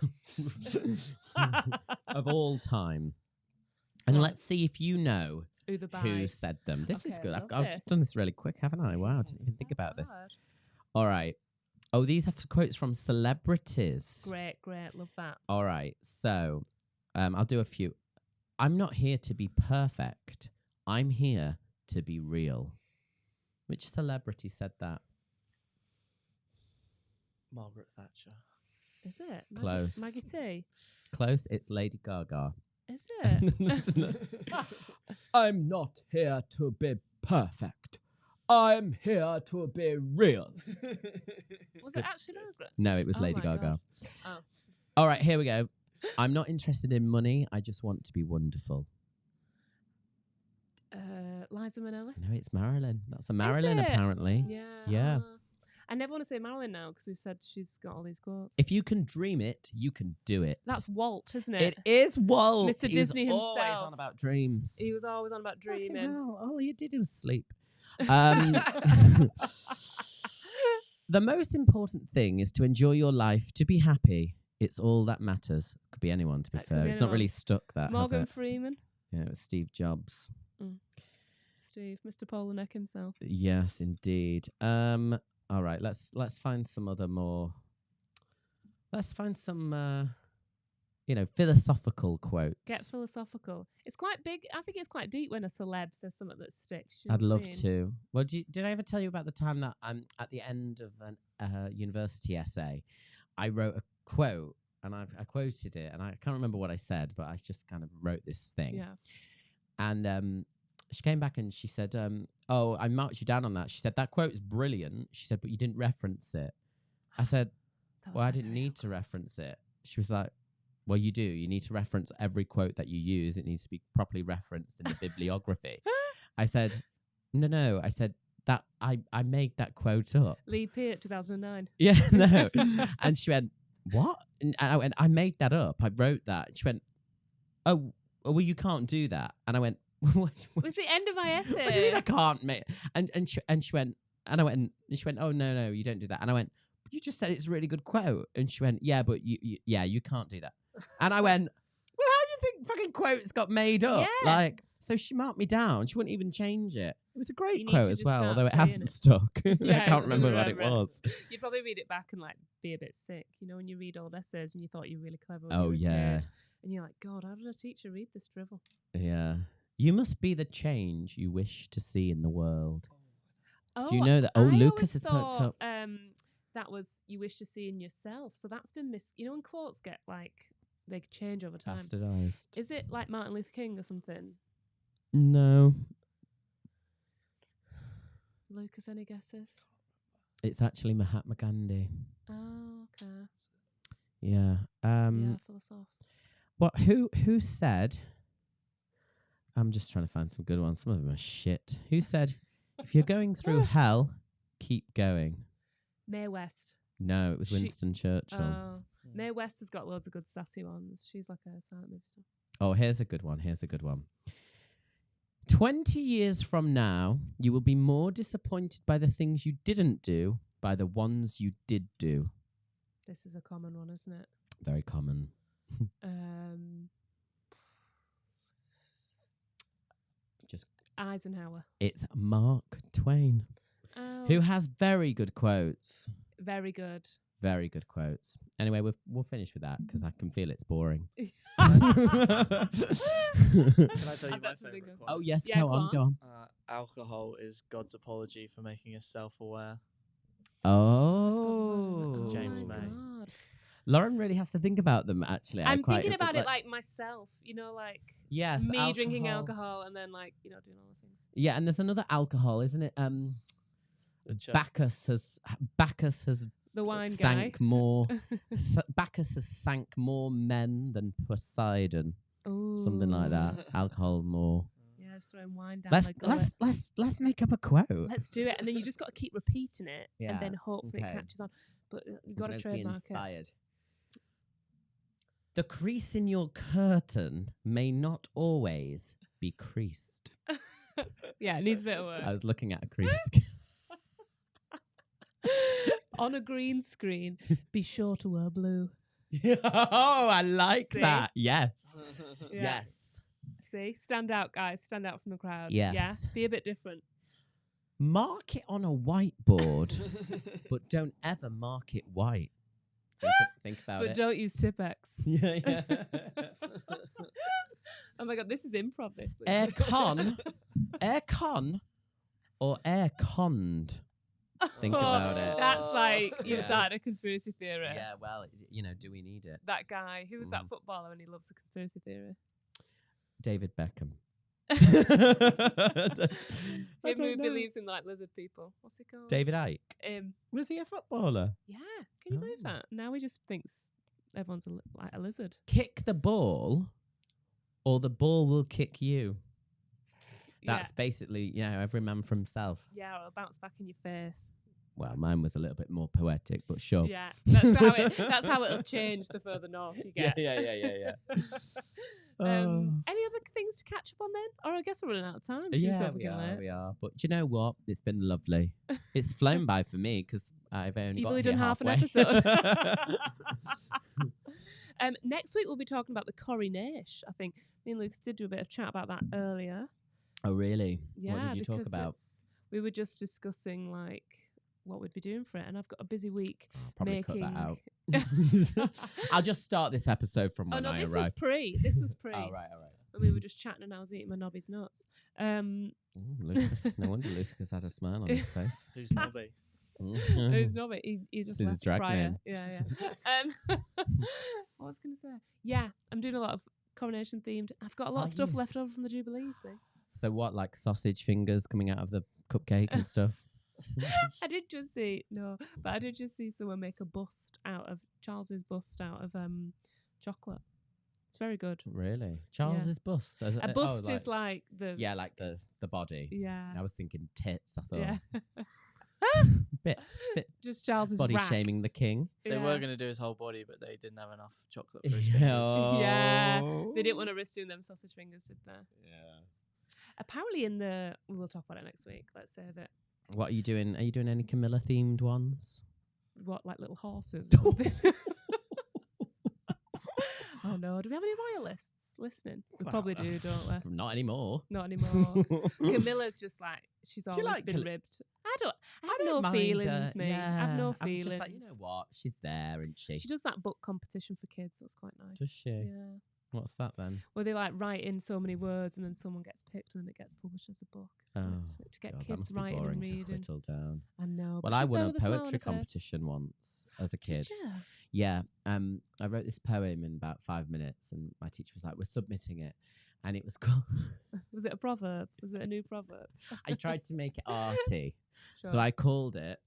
of all time. And Right. let's see if you know Who the who by. said them. This is Okay, good. love I've just done this. this really quick, haven't I? Wow, I didn't even think about this. Hard. All right. Oh, these are quotes from celebrities. Great. Love that. All right. So I'll do a few. I'm not here to be perfect. I'm here to be real. Which celebrity said that? Margaret Thatcher. Is it? Close. Maggie T. Close. It's Lady Gaga. Is it? I'm not here to be perfect. I'm here to be real. Was it actually Margaret? No, it was Oh Lady my Gaga. God. Oh. All right, here we go. I'm not interested in money. I just want to be wonderful. Liza Minnelli. No, it's Marilyn. That's a Marilyn, it? apparently. Yeah. Yeah. I never want to say Marilyn now because we've said she's got all these quotes. If you can dream it, you can do it. That's Walt, isn't It is Walt. Mr. He was Disney always himself. on about dreams. He was always on about Fucking dreaming. hell, all you did was sleep. The most important thing is to enjoy your life, to be happy. It's all that matters. Could be anyone, to be That could fair. be It's not anyone. really stuck, that, has Morgan it? Freeman. Yeah, it was Steve Jobs. Steve, Mr. Polanek himself. Yes, indeed. All right, let's find some other more. Let's find some, philosophical quotes. Get philosophical. It's quite big. I think it's quite deep when a celeb says something that sticks. You know I'd what I love mean? to. Well, did I ever tell you about the time that at the end of a university essay, I wrote a quote and I quoted it, and I can't remember what I said, but I just kind of wrote this thing. Yeah. And she came back and she said, "Oh, I marked you down on that." She said, "That quote is brilliant." She said, "But you didn't reference it." I said, That was "Well, I my didn't very need to reference it." She was like, "Well, you do. You need to reference every quote that you use. It needs to be properly referenced in the bibliography." I said, "No." I said that I made that quote up. Lee Peart, 2009. Yeah, no. And she went, "What?" And I went, "I made that up. I wrote that." And she went, "Oh, well, you can't do that." And I went, "What? It was the end of my essay. What do you mean I can't make?" And she went, and I went, and she went, "Oh no, you don't do that." And I went, "You just said it's a really good quote." And she went, "Yeah, but you can't do that." And I went, "Well, how do you think fucking quotes got made up?" Yeah. Like, so she marked me down. She wouldn't even change it. It was a You great need quote to as just well, start although it saying hasn't it. stuck. I Yeah, can't it's remember what it remember it. was. You'd probably read it back and like be a bit sick. You know, when you read old essays and you thought you were really clever. When you Oh were a yeah, kid, and you're like, God, how did a teacher read this drivel? yeah. You must be the change you wish to see in the world. Oh, Do you know that? Oh, I always Lucas has put thought, up. that was you wish to see in yourself. So that's been You know, when quotes get like they change over time. Bastardized. Is it like Martin Luther King or something? No, Lucas, any guesses? it's actually Mahatma Gandhi. Oh, okay. Yeah. Yeah, philosoph. What? Who said? I'm just trying to find some good ones. Some of them are shit. Who said, "If you're going through hell, keep going"? Mae West. No, it was She- Winston Churchill. Oh, Mae West has got loads of good sassy ones. She's like a silent movie star. Oh, here's a good one. 20 years from now, you will be more disappointed by the things you didn't do by the ones you did do. This is a common one, isn't it? Very common. Just Eisenhower. It's Mark Twain, Oh, who has very good quotes. very good. Very good quotes. Anyway, we'll finish with that because I can feel it's boring. Can I tell you I've my got something favourite good. quote? Oh yes, Yeah, go go on, on. go on. Alcohol is God's apology for making us self-aware. Oh, That's James my May. God. Lauren really has to think about them. Actually, I'm thinking about it like myself. You know, like yes, me drinking alcohol and then like doing all the things. Yeah, and there's another alcohol, isn't it? The church. Bacchus has The wine sank guy. more. Bacchus has sank more men than Poseidon. Something like that. Alcohol more. Yeah, just throwing wine down the gullet. Let's make up a quote. Let's do it, and then you just got to keep repeating it, Yeah, and then hopefully okay. it catches on. But you I'm got to gonna be trademark it. inspired. The crease in your curtain may not always be creased. Yeah, it needs a bit of work. I was looking at a crease. On a green screen, be sure to wear blue. Oh, I like See? that. Yes. Yeah. Yes. See, stand out, guys. Stand out from the crowd. Yes. Yeah, be a bit different. Mark it on a whiteboard, but don't ever mark it white. Think about But it. don't use Tipex. Yeah. Oh my God, this is improv. This. Air con, or air conned. Think about it. That's like you Yeah. started a conspiracy theory. Yeah, well, do we need it? That guy, who was that footballer and he loves a conspiracy theory? David Beckham. Him who believes in like lizard people. What's he called? David Icke. Was he a footballer? Yeah. Can you believe Oh. that? Now he just thinks everyone's like a lizard. Kick the ball, or the ball will kick you. That's basically, every man for himself. Yeah, it'll bounce back in your face. Well, mine was a little bit more poetic, but sure. Yeah, that's how it'll change the further north you get. Yeah. Any other things to catch up on then? Or I guess we're running out of time. Yeah, we are. But do you know what? It's been lovely. It's flown by for me because I've only You've got only here done half an halfway. episode. Next week we'll be talking about the coronation. I think me and Lucas did do a bit of chat about that earlier. Oh, really? Yeah, what did you talk because about? We were just discussing like what we'd be doing for it, and I've got a busy week. I'll probably cut that out. making- I'll just start this episode from Oh when no, I this arrive. was pre. This was pre. Oh, right. And we were just chatting, and I was eating my knobby's nuts. Lucas, no wonder Lucas had a smile on his face. Who's Nobby? It's not it. He just This is left drag prior. name. Yeah. What was I going to say? Yeah, I'm doing a lot of coronation themed. I've got a lot of stuff left over from the Jubilee, you see. So what, like sausage fingers coming out of the cupcake and stuff? I did just see someone make a bust out of Charles's bust out of chocolate. It's very good. Really? Charles's bust? A bust is like the like the body. Yeah. I was thinking tits. I thought. Yeah. bit just Charles's body rack. shaming the king. They were going to do his whole body, but they didn't have enough chocolate for his fingers. Yeah. They didn't want to risk doing them sausage fingers, did they? Yeah. Apparently we'll talk about it next week. Let's save it. What are you doing? Are you doing any Camilla themed ones? What, like little horses or something? Oh no, do we have any royalists listening? We probably do, don't we? Not anymore. Not anymore. Camilla's just like, she's always like been ribbed. I have don't no mind feelings, her. mate. Yeah, I have no I'm feelings. just like, you know what? She's there, isn't she? She does that book competition for kids. That's quite nice. Does she? Yeah. What's that then? Where they like write in so many words and then someone gets picked and then it gets published as a book. It's to get God, kids that must be writing boring and to reading. whittle down. I know. Well, but I she's there won a with smile on poetry her face. competition once as a kid. Did you? Yeah. I wrote this poem in about 5 minutes, and my teacher was like, "We're submitting it," and it was called. Was it a proverb? Was it a new proverb? I tried to make it arty, Sure. so I called it.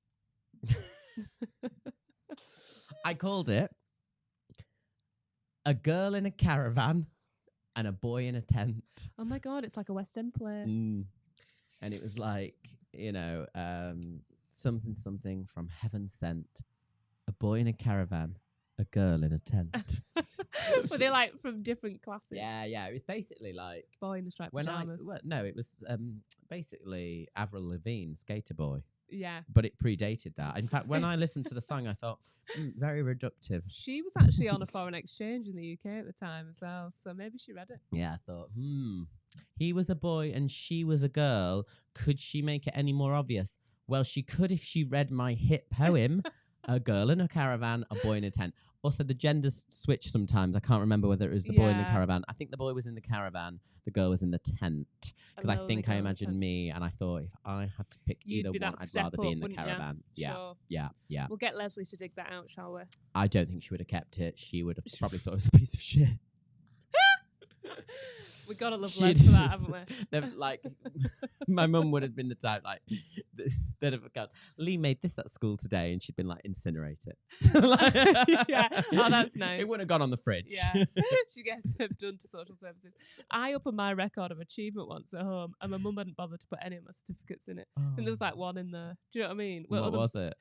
"A girl in a caravan and a boy in a tent." Oh my god, it's like a West End play. And it was like, something from heaven sent. A boy in a caravan, a girl in a tent. Were they like from different classes? Yeah. It was basically like Boy in the striped pajamas. it was basically Avril Lavigne, Skater Boy. Yeah. But it predated that. In fact, when I listened to the song, I thought, very reductive. She was actually on a foreign exchange in the UK at the time as well, so maybe she read it. Yeah, I thought, he was a boy and she was a girl. Could she make it any more obvious? Well, she could if she read my hit poem, A Girl in a Caravan, a Boy in a Tent. Also, the genders switch sometimes. I can't remember whether it was the boy in the caravan. I think the boy was in the caravan, the girl was in the tent. Because I think I imagined me, and I thought if I had to pick either one, I'd rather be in the caravan. Sure. Yeah. We'll get Leslie to dig that out, shall we? I don't think she would have kept it. She would have probably thought it was a piece of shit. We gotta love Les for that, haven't we? Like, my mum would have been the type like they'd have gone, Lee made this at school today, and she'd been like, incinerate it. Yeah. Oh, that's nice. It wouldn't have gone on the fridge. Yeah. She gets done to social services. I opened my record of achievement once at home, and my mum hadn't bothered to put any of my certificates in it. And there was like one in there. Do you know what I mean? What was it?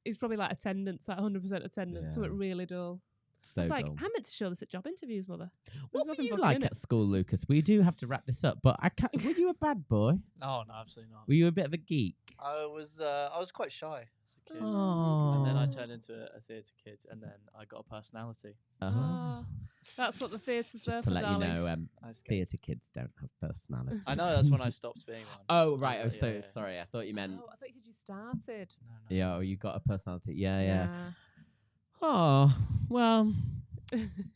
It's probably like attendance, like 100% attendance. So it really dull. So it's like, dull. I'm meant to show this at job interviews, mother. What were you like at school, Lucas? We do have to wrap this up, but were you a bad boy? No, absolutely not. Were you a bit of a geek? I was quite shy as a kid. Oh. And then I turned into a theatre kid, and then I got a personality. Oh. That's what the theatre's there Just to for, let darling. you know, theatre kids don't have personalities. I know, that's when I stopped being one. Oh, right. Yeah, Oh, so yeah. sorry. I thought you meant... Oh, I thought you said you started. No. Yeah, you got a personality. Yeah. Oh, well,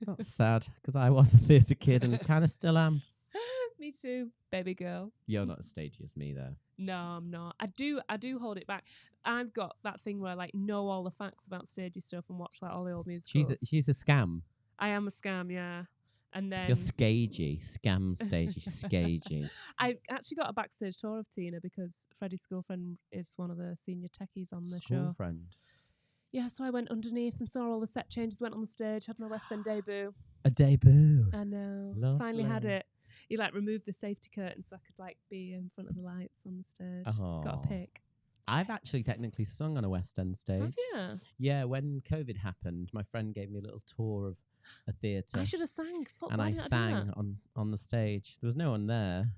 that's sad, because I was a theatre kid and kind of still am. Me too, baby girl. You're not as stagey as me, though. No, I'm not. I do hold it back. I've got that thing where I like know all the facts about stagey stuff and watch like all the old musicals. She's a scam. I am a scam, yeah. And then You're scagey, scam stagey, scagey. I actually got a backstage tour of Tina because Freddie's school friend is one of the senior techies on the show. Friend. Yeah, so I went underneath and saw all the set changes, went on the stage, had my West End debut. A debut. I know. Lovely. Finally had it. He like removed the safety curtain so I could like be in front of the lights on the stage. Oh. Got a pic. I've actually technically sung on a West End stage. Have you? Yeah, when COVID happened, my friend gave me a little tour of a theatre. I should have sang. Fuck, and why I didn't do sang that? on the stage. There was no one there.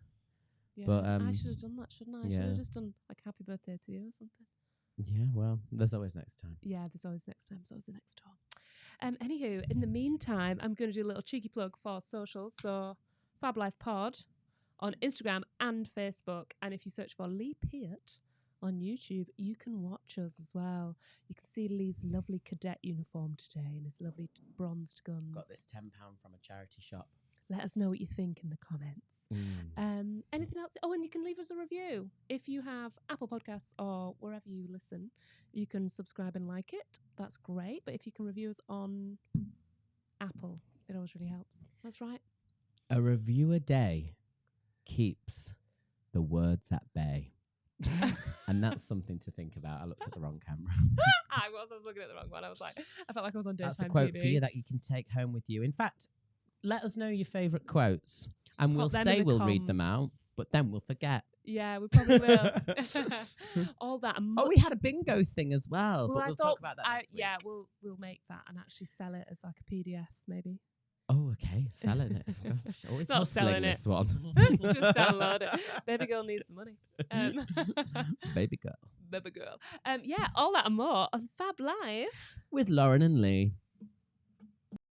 Yeah, but, I should have done that, shouldn't I? I should have just done like happy birthday to you or something. Yeah, well, there's always next time. Yeah, there's always next time. There's always the next tour. Anywho, in the meantime, I'm going to do a little cheeky plug for socials. So, Fab Life Pod on Instagram and Facebook. And if you search for Lee Peart on YouTube, you can watch us as well. You can see Lee's lovely cadet uniform today and his lovely bronzed guns. Got this £10 from a charity shop. Let us know what you think in the comments. Anything else? Oh, and you can leave us a review. If you have Apple Podcasts or wherever you listen, you can subscribe and like it. That's great. But if you can review us on Apple, it always really helps. That's right. A review a day keeps the words at bay. And that's something to think about. I looked at the wrong camera. I was looking at the wrong one. I felt like I was on daytime That's a quote TV. for you that you can take home with you. In fact, let us know your favourite quotes, and we'll them in say the we'll read them comms. out, but then we'll forget. Yeah, we probably will. All that. And Oh, we had a bingo thing as well, Well, but I we'll thought talk about that next week. Yeah, we'll make that and actually sell it as like a PDF, maybe. Oh, okay. Selling it. Gosh, always Not hustling selling it. this one. Just download it. Baby girl needs the money. Baby girl. Baby girl. Yeah, all that and more on Fab Live. With Lauren and Lee.